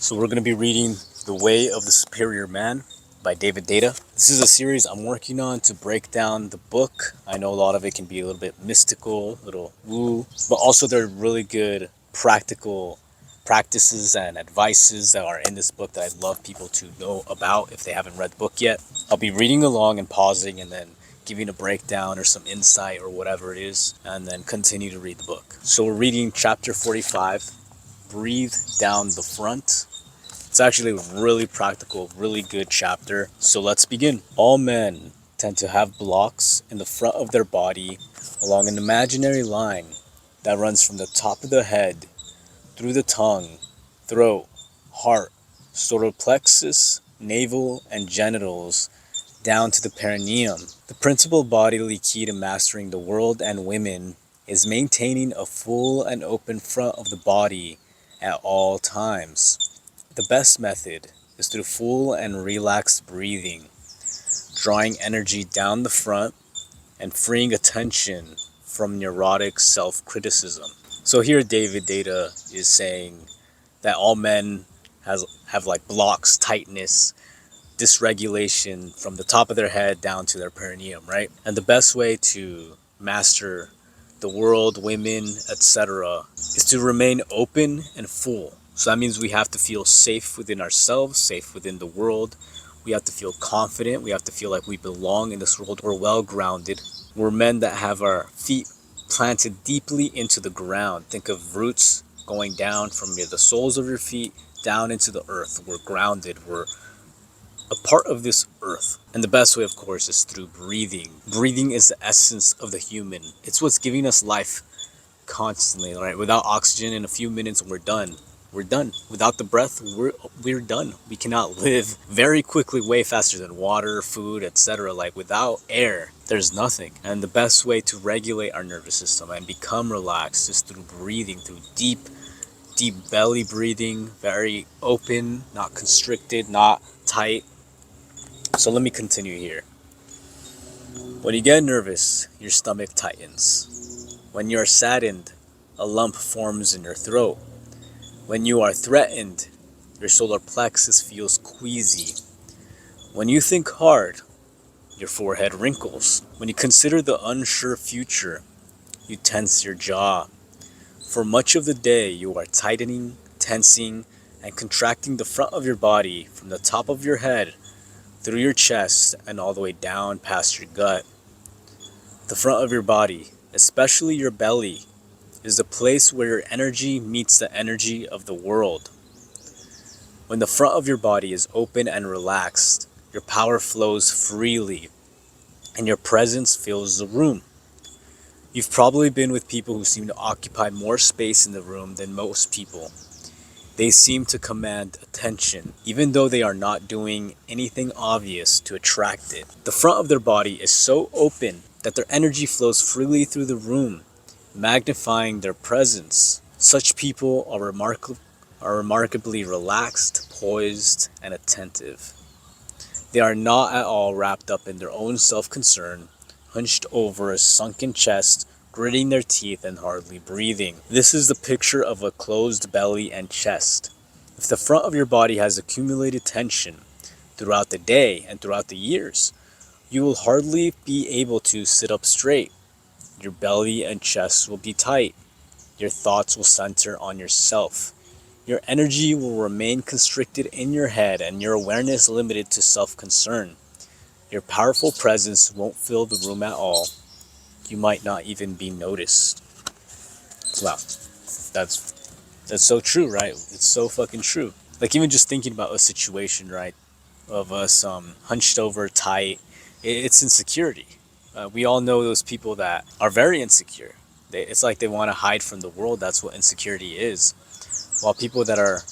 So we're going to be reading The Way of the Superior Man by David Deida. This is a series I'm working on to break down the book. I know a lot of it can be a little bit mystical, a little woo, but also there are really good practical practices and advices that are in this book that I'd love people to know about if they haven't read the book yet. I'll be reading along and pausing and then giving a breakdown or some insight or whatever it is, and then continue to read the book. So we're reading chapter 45, Breathe Down the Front. It's actually a really practical, really good chapter. So let's begin. All men tend to have blocks in the front of their body along an imaginary line that runs from the top of the head through the tongue, throat, heart, solar plexus, navel, and genitals down to the perineum. The principal bodily key to mastering the world and women is maintaining a full and open front of the body at all times. The best method is through full and relaxed breathing, drawing energy down the front and freeing attention from neurotic self-criticism. So here David Deida is saying that all men have like blocks, tightness, dysregulation from the top of their head down to their perineum, right? And the best way to master the world, women, etc., is to remain open and full. So that means we have to feel safe within ourselves, safe within the world. We have to feel confident. We have to feel like we belong in this world. We're well grounded. We're men that have our feet planted deeply into the ground. Think of roots going down from the soles of your feet down into the earth. We're grounded. We're a part of this earth. And the best way, of course, is through breathing. Breathing is the essence of the human. It's what's giving us life constantly, right? Without oxygen, in a few minutes, we're done. We're done. Without the breath, we're done. We cannot live very quickly, way faster than water, food, etc. Like without air, there's nothing. And the best way to regulate our nervous system and become relaxed is through breathing, through deep belly breathing, very open, not constricted, not tight. So let me continue here. When you get nervous, your stomach tightens. When you are saddened, a lump forms in your throat. When you are threatened, your solar plexus feels queasy. When you think hard, your forehead wrinkles. When you consider the unsure future, you tense your jaw. For much of the day, you are tightening, tensing, and contracting the front of your body from the top of your head through your chest and all the way down past your gut. The front of your body, especially your belly, is the place where your energy meets the energy of the world. When the front of your body is open and relaxed, your power flows freely and your presence fills the room. You've probably been with people who seem to occupy more space in the room than most people. They seem to command attention, even though they are not doing anything obvious to attract it. The front of their body is so open that their energy flows freely through the room, magnifying their presence. Such people are remarkably relaxed, poised, and attentive. They are not at all wrapped up in their own self-concern, hunched over a sunken chest, gritting their teeth and hardly breathing. This is the picture of a closed belly and chest. If the front of your body has accumulated tension throughout the day and throughout the years, you will hardly be able to sit up straight. Your belly and chest will be tight. Your thoughts will center on yourself. Your energy will remain constricted in your head and your awareness limited to self-concern. Your powerful presence won't fill the room at all. You might not even be noticed. Wow, that's so true, right? It's so fucking true. Like even just thinking about a situation, right, of us hunched over, tight, it's insecurity. We all know those people that are very insecure. It's like they want to hide from the world. That's what insecurity is. While people that are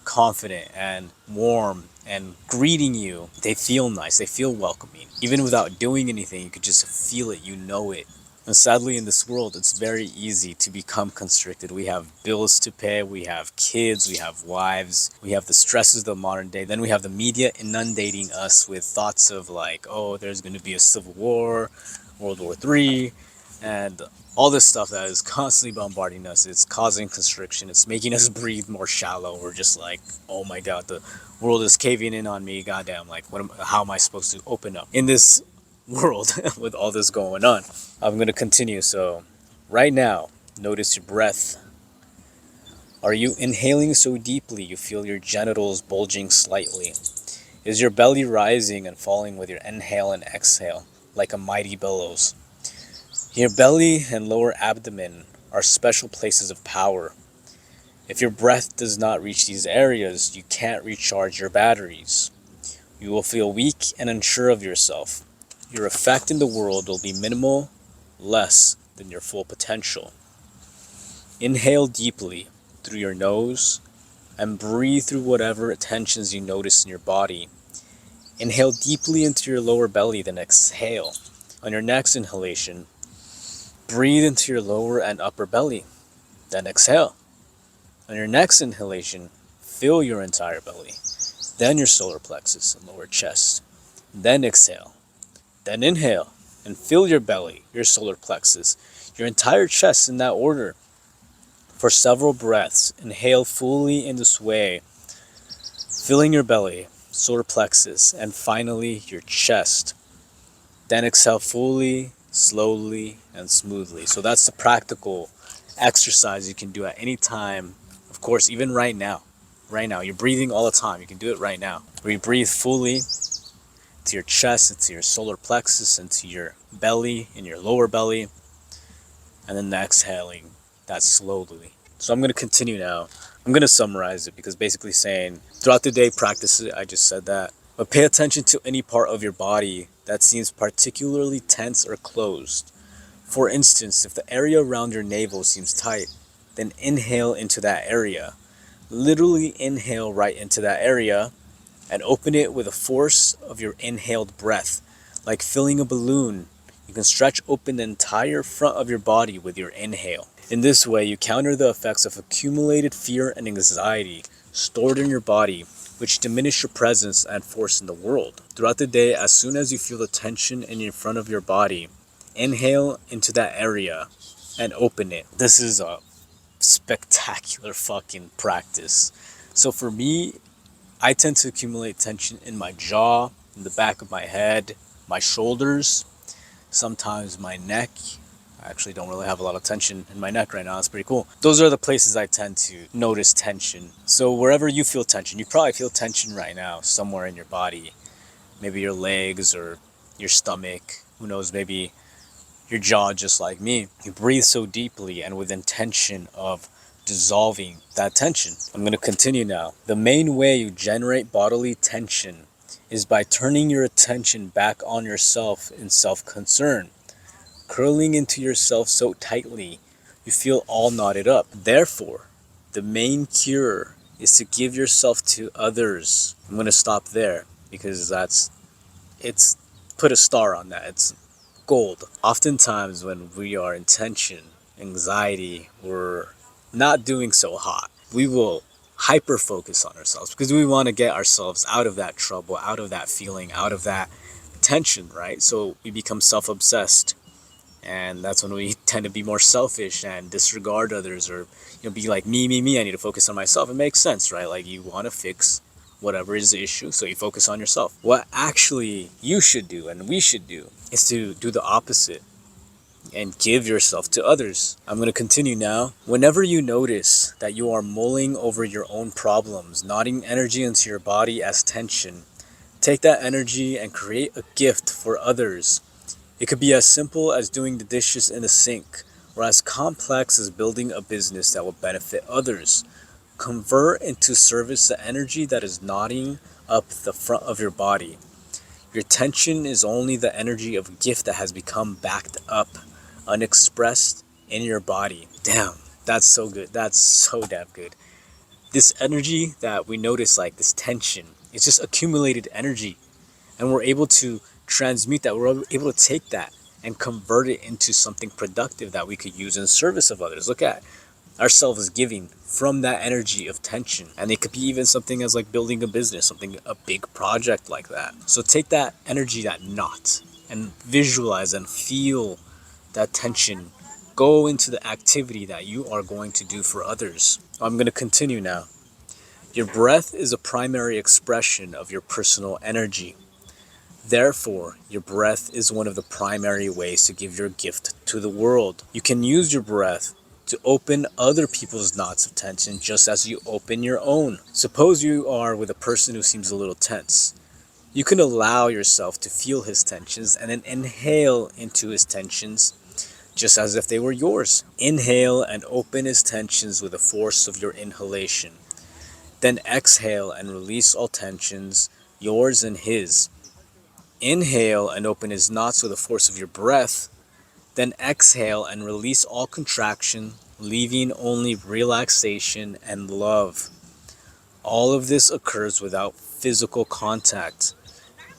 confident and warm and greeting you, they feel nice, they feel welcoming. Even without doing anything, you could just feel it, you know it. And sadly in this world, it's very easy to become constricted. We have bills to pay, we have kids, we have wives, we have the stresses of the modern day. Then we have the media inundating us with thoughts of like, oh, there's going to be a civil war, World War III, and all this stuff that is constantly bombarding us. It's causing constriction. It's making us breathe more shallow. We're just like, oh my god, the world is caving in on me. Goddamn, like, how am I supposed to open up in this world with all this going on? I'm gonna continue. So, right now, notice your breath. Are you inhaling so deeply you feel your genitals bulging slightly? Is your belly rising and falling with your inhale and exhale, like a mighty billows? Your belly and lower abdomen are special places of power. If your breath does not reach these areas, you can't recharge your batteries. You will feel weak and unsure of yourself. Your effect in the world will be minimal, less than your full potential. Inhale deeply through your nose and breathe through whatever tensions you notice in your body. Inhale deeply into your lower belly, then exhale. On your next inhalation, breathe into your lower and upper belly, then exhale. On your next inhalation, fill your entire belly, then your solar plexus and lower chest. Then exhale. Then inhale and fill your belly, your solar plexus, your entire chest in that order. For several breaths, inhale fully in this way, filling your belly, solar plexus, and finally your chest. Then exhale fully, slowly, and smoothly. So that's the practical exercise you can do at any time. Of course, even right now. Right now, you're breathing all the time. You can do it right now. Where you breathe fully to your chest, into your solar plexus, into your belly, in your lower belly, and then exhaling that slowly. So I'm going to continue now. I'm going to summarize it because basically saying throughout the day, practice it. I just said that. But pay attention to any part of your body that seems particularly tense or closed. For instance, if the area around your navel seems tight, then inhale into that area. Literally inhale right into that area and open it with the force of your inhaled breath. Like filling a balloon, you can stretch open the entire front of your body with your inhale. In this way, you counter the effects of accumulated fear and anxiety stored in your body, which diminish your presence and force in the world. Throughout the day, as soon as you feel the tension in front of your body, inhale into that area and open it. This is a spectacular fucking practice. So for me, I tend to accumulate tension in my jaw, in the back of my head, my shoulders, sometimes my neck. I actually don't really have a lot of tension in my neck right now. It's pretty cool. Those are the places I tend to notice tension. So wherever you feel tension, you probably feel tension right now somewhere in your body. Maybe your legs or your stomach. Who knows, maybe your jaw, just like me. You breathe so deeply and with intention of dissolving that tension. I'm going to continue now. The main way you generate bodily tension is by turning your attention back on yourself in self-concern. Curling into yourself so tightly, you feel all knotted up. Therefore, the main cure is to give yourself to others. I'm going to stop there because it's put a star on that. It's gold. Oftentimes when we are in tension, anxiety, we're not doing so hot, we will hyper focus on ourselves because we want to get ourselves out of that trouble, out of that feeling, out of that tension, right? So we become self-obsessed. And that's when we tend to be more selfish and disregard others, or be like me. I need to focus on myself. It makes sense, right? Like you want to fix whatever is the issue, so you focus on yourself. What actually you should do and we should do is to do the opposite and give yourself to others. I'm going to continue now. Whenever you notice that you are mulling over your own problems, knotting energy into your body as tension, take that energy and create a gift for others. It could be as simple as doing the dishes in the sink, or as complex as building a business that will benefit others. Convert into service the energy that is knotting up the front of your body. Your tension is only the energy of a gift that has become backed up, unexpressed in your body. Damn, that's so good. That's so damn good. This energy that we notice, like this tension, it's just accumulated energy. And we're able to transmute that. We're able to take that and convert it into something productive that we could use in service of others. Look at ourselves giving from that energy of tension. And it could be even something as like building a business, a big project like that. So take that energy, that knot, and visualize and feel that tension go into the activity that you are going to do for others. I'm going to continue now. Your breath is a primary expression of your personal energy. Therefore, your breath is one of the primary ways to give your gift to the world. You can use your breath to open other people's knots of tension just as you open your own. Suppose you are with a person who seems a little tense. You can allow yourself to feel his tensions and then inhale into his tensions just as if they were yours. Inhale and open his tensions with the force of your inhalation. Then exhale and release all tensions, yours and his. Inhale and open his knots with the force of your breath. Then exhale and release all contraction, leaving only relaxation and love. All of this occurs without physical contact.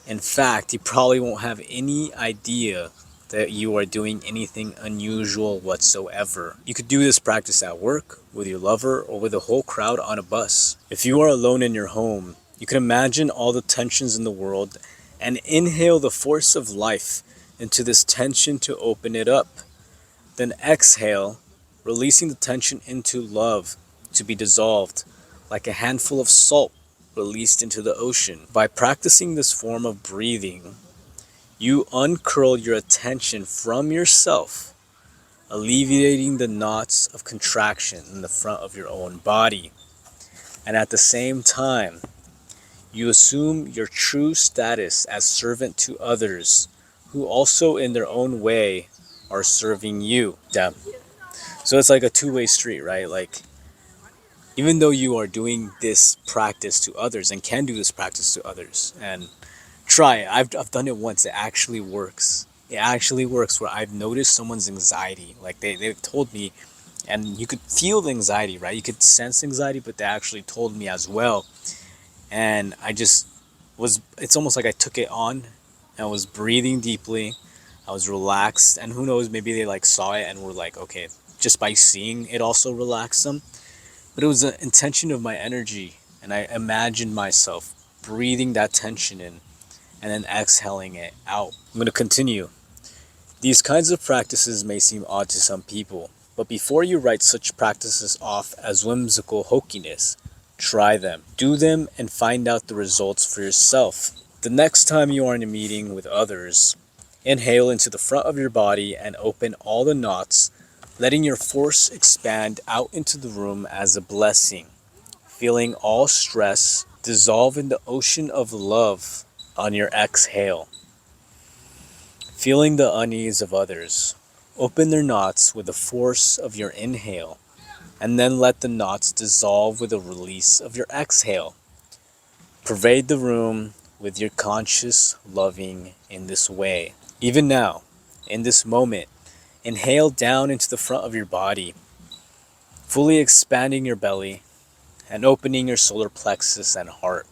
In fact, you probably won't have any idea that you are doing anything unusual whatsoever. You could do this practice at work, with your lover, or with a whole crowd on a bus. If you are alone in your home, you can imagine all the tensions in the world and inhale the force of life into this tension to open it up. Then exhale, releasing the tension into love to be dissolved, like a handful of salt released into the ocean. By practicing this form of breathing, you uncurl your attention from yourself, alleviating the knots of contraction in the front of your own body. And at the same time, you assume your true status as servant to others, who also in their own way are serving you. Yeah. So it's like a two-way street, right? Like, even though you are doing this practice to others and can do this practice to others, and try it. I've done it once. It actually works. It actually works where I've noticed someone's anxiety. Like they've told me, and you could feel the anxiety, right? You could sense anxiety, but they actually told me as well. And I just it's almost like I took it on and I was breathing deeply. I was relaxed, and who knows, maybe they like saw it and were like, okay, just by seeing it also relaxed them. But it was an intention of my energy, and I imagined myself breathing that tension in and then exhaling it out. I'm going to continue. These kinds of practices may seem odd to some people, but before you write such practices off as whimsical hokiness, try them. Do them and find out the results for yourself. The next time you are in a meeting with others, inhale into the front of your body and open all the knots, letting your force expand out into the room as a blessing. Feeling all stress dissolve in the ocean of love on your exhale. Feeling the unease of others, open their knots with the force of your inhale, and then let the knots dissolve with the release of your exhale. Pervade the room with your conscious loving in this way. Even now, in this moment, inhale down into the front of your body, fully expanding your belly and opening your solar plexus and heart.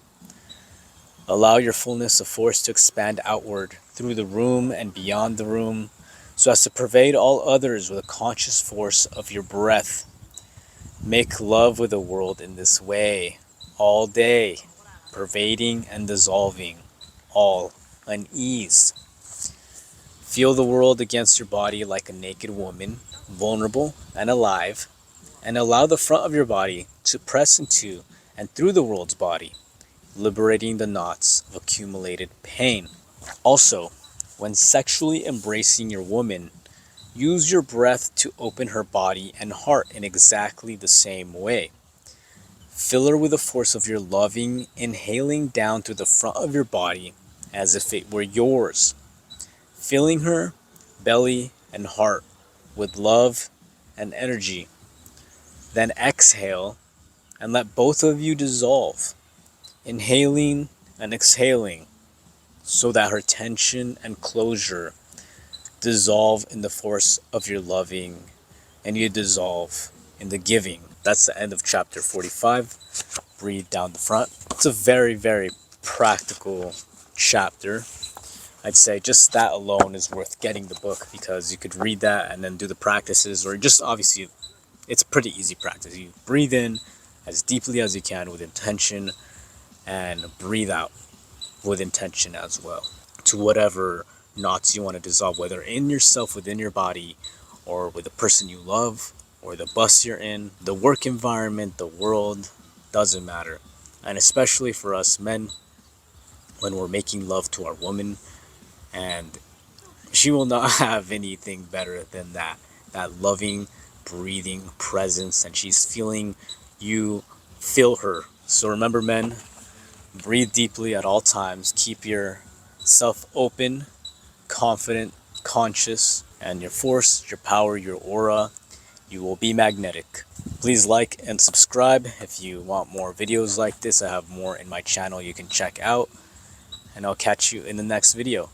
Allow your fullness of force to expand outward through the room and beyond the room, so as to pervade all others with a conscious force of your breath. Make love with the world in this way, all day, pervading and dissolving all unease. Feel the world against your body like a naked woman, vulnerable and alive, and allow the front of your body to press into and through the world's body, liberating the knots of accumulated pain. Also, when sexually embracing your woman, use your breath to open her body and heart in exactly the same way. Fill her with the force of your loving, inhaling down through the front of your body as if it were yours. Filling her belly and heart with love and energy. Then exhale and let both of you dissolve, inhaling and exhaling, so that her tension and closure dissolve in the force of your loving, and you dissolve in the giving. That's the end of chapter 45. Breathe down the front. It's a very, very practical chapter. I'd say just that alone is worth getting the book, because you could read that and then do the practices, or just obviously it's a pretty easy practice. You breathe in as deeply as you can with intention, and breathe out with intention as well, to whatever knots you want to dissolve, whether in yourself, within your body, or with the person you love, or the bus you're in, the work environment, the world, doesn't matter. And especially for us men, when we're making love to our woman, and she will not have anything better than that loving, breathing presence, and she's feeling you feel her. So remember, men, breathe deeply at all times. Keep yourself open, confident, conscious, and your force, your power, your aura. You will be magnetic. Please like and subscribe if you want more videos like this. I have more in my channel you can check out, and I'll catch you in the next video.